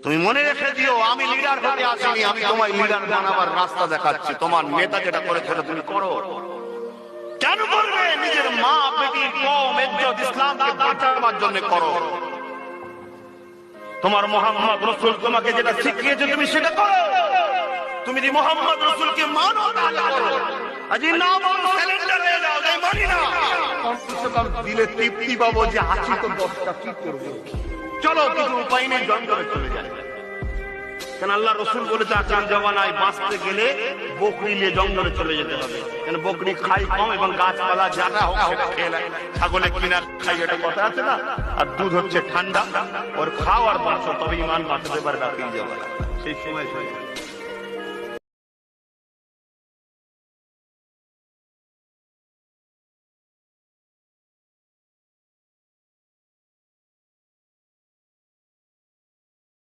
তুমি মনে রেখে দিও, আমি লিডার হতে আসিনি, আমি তোমায় লিডার বানাবার রাস্তা দেখাচ্ছি। তোমার নেতা যেটা করেছিল তুমি করো। কেন করবে? নিজের মা, বেটি, কওম, ইজ্জত, ইসলামকে বাঁচাবার জন্য করো। তোমার মোহাম্মদ রাসূল তোমাকে যেটা শিখিয়েছে তুমি সেটা করো। তুমি যদি মোহাম্মদ রাসূলকে মানো তাহলে করো, আজি না মানো স্যালেন্ডার হয়ে যাও, তাই মানি না। কমসে কম দিলে তৃপ্তি পাবো যে আছি তো 10টা কি করবো। চলো, কিছু উপায় নেই, জঙ্গলে চলে যায়। কেন আল্লাহ রসুল বলেছে আচার জমানায় বাঁচতে গেলে বকরি নিয়ে জঙ্গলে চলে যেতে হবে। কেন বকরি খাই কম এবং গাছপালা যারা হোক সেটা খেয়ে নেয়। ছাগলে কিনা খাই, এটা কথা আছে না। আর দুধ হচ্ছে ঠান্ডা, ওর খাও আর বাঁচো, তবে ইমান বাঁচাতে পারে। সেই সময়